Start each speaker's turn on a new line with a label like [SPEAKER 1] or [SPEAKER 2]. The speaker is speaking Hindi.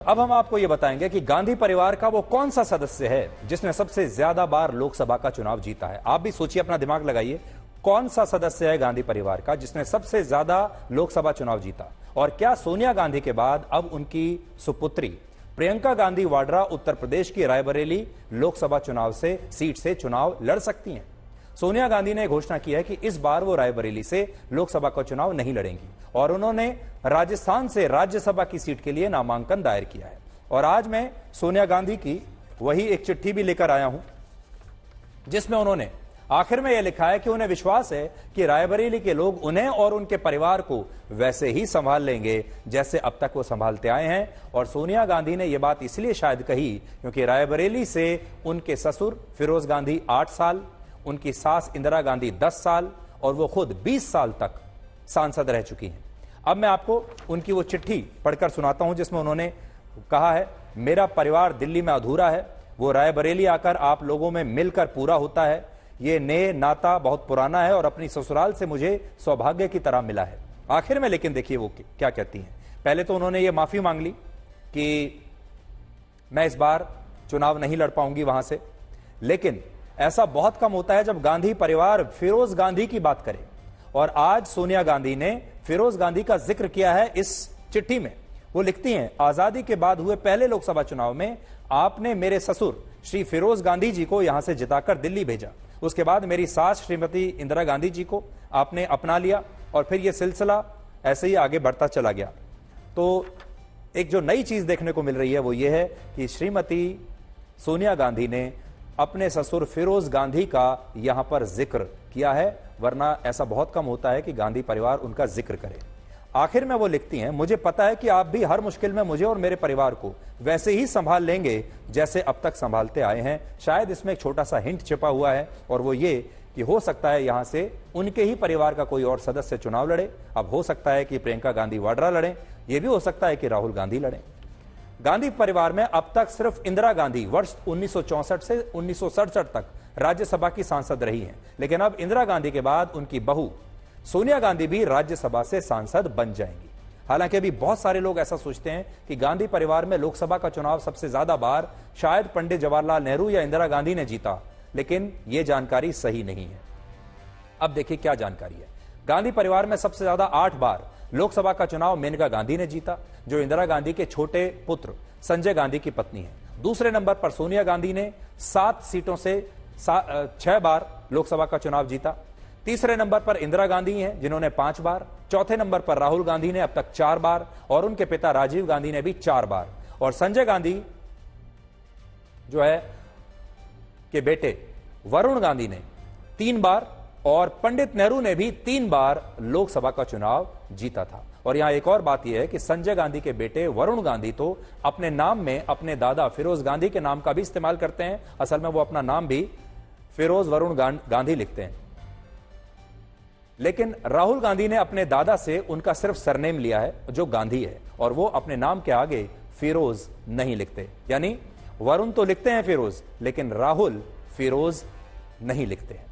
[SPEAKER 1] अब हम आपको यह बताएंगे कि गांधी परिवार का वो कौन सा सदस्य है जिसने सबसे ज्यादा बार लोकसभा का चुनाव जीता है। आप भी सोचिए, अपना दिमाग लगाइए, कौन सा सदस्य है गांधी परिवार का जिसने सबसे ज्यादा लोकसभा चुनाव जीता। और क्या सोनिया गांधी के बाद अब उनकी सुपुत्री प्रियंका गांधी वाड्रा उत्तर प्रदेश की रायबरेली लोकसभा चुनाव से सीट से चुनाव लड़ सकती हैं। सोनिया गांधी ने घोषणा की है कि इस बार वो रायबरेली से लोकसभा का चुनाव नहीं लड़ेंगी और उन्होंने राजस्थान से राज्यसभा की सीट के लिए नामांकन दायर किया है। और आज मैं सोनिया गांधी की वही एक चिट्ठी भी लेकर आया हूं जिसमें उन्होंने आखिर में यह लिखा है कि उन्हें विश्वास है कि रायबरेली के लोग उन्हें और उनके परिवार को वैसे ही संभाल लेंगे जैसे अब तक वो संभालते आए हैं। और सोनिया गांधी ने यह बात इसलिए शायद कही क्योंकि रायबरेली से उनके ससुर फिरोज गांधी 8 साल, उनकी सास इंदिरा गांधी 10 साल और वो खुद 20 साल तक सांसद रह चुकी हैं। अब मैं आपको उनकी वो चिट्ठी पढ़कर सुनाता हूं जिसमें उन्होंने कहा है, मेरा परिवार दिल्ली में अधूरा है, वो रायबरेली आकर आप लोगों में मिलकर पूरा होता है। ये नए नाता बहुत पुराना है और अपनी ससुराल से मुझे सौभाग्य की तरह मिला है। आखिर में लेकिन देखिए वो क्या कहती हैं। पहले तो उन्होंने ये माफी मांग ली कि मैं इस बार चुनाव नहीं लड़ पाऊंगी वहां से, लेकिन ऐसा बहुत कम होता है जब गांधी परिवार फिरोज गांधी की बात करे। और आज सोनिया गांधी ने फिरोज गांधी का जिक्र किया है इस चिट्ठी में। वो लिखती हैं, आजादी के बाद हुए पहले लोकसभा चुनाव में आपने मेरे ससुर श्री फिरोज गांधी जी को यहां से जिताकर दिल्ली भेजा। उसके बाद मेरी सास श्रीमती इंदिरा गांधी जी को आपने अपना लिया और फिर यह सिलसिला ऐसे ही आगे बढ़ता चला गया। तो एक जो नई चीज देखने को मिल रही है वो ये है कि श्रीमती सोनिया गांधी ने अपने ससुर फिरोज गांधी का यहां पर जिक्र किया है, वरना ऐसा बहुत कम होता है कि गांधी परिवार उनका जिक्र करे। आखिर में वो लिखती हैं, मुझे पता है कि आप भी हर मुश्किल में मुझे और मेरे परिवार को वैसे ही संभाल लेंगे जैसे अब तक संभालते आए हैं। शायद इसमें एक छोटा सा हिंट छिपा हुआ है और वो ये कि हो सकता है यहां से उनके ही परिवार का कोई और सदस्य चुनाव लड़े। अब हो सकता है कि प्रियंका गांधी वाड्रा लड़े, यह भी हो सकता है कि राहुल गांधी लड़े। गांधी परिवार में अब तक सिर्फ इंदिरा गांधी वर्ष 1964 से 1967 तक राज्यसभा की सांसद रही हैं, लेकिन अब इंदिरा गांधी के बाद उनकी बहू सोनिया गांधी भी राज्यसभा से सांसद बन जाएंगी। हालांकि अभी बहुत सारे लोग ऐसा सोचते हैं कि गांधी परिवार में लोकसभा का चुनाव सबसे ज्यादा बार शायद पंडित जवाहरलाल नेहरू या इंदिरा गांधी ने जीता, लेकिन यह जानकारी सही नहीं है। अब देखिए क्या जानकारी है। गांधी परिवार में सबसे ज्यादा 8 बार लोकसभा का चुनाव मेनका गांधी ने जीता, जो इंदिरा गांधी के छोटे पुत्र संजय गांधी की पत्नी है। दूसरे नंबर पर सोनिया गांधी ने 7 सीटों से 6 बार लोकसभा का चुनाव जीता। तीसरे नंबर पर इंदिरा गांधी हैं जिन्होंने 5 बार। चौथे नंबर पर राहुल गांधी ने अब तक 4 बार और उनके पिता राजीव गांधी ने भी 4 बार। और संजय गांधी जो है के बेटे वरुण गांधी ने 3 बार और पंडित नेहरू ने भी 3 बार लोकसभा का चुनाव जीता था। और यहां एक और बात यह है कि संजय गांधी के बेटे वरुण गांधी तो अपने नाम में अपने दादा फिरोज गांधी के नाम का भी इस्तेमाल करते हैं। असल में वो अपना नाम भी फिरोज वरुण गांधी लिखते हैं, लेकिन राहुल गांधी ने अपने दादा से उनका सिर्फ सरनेम लिया है जो गांधी है, और वो अपने नाम के आगे फिरोज नहीं लिखते। यानी वरुण तो लिखते हैं फिरोज, लेकिन राहुल फिरोज नहीं लिखते हैं।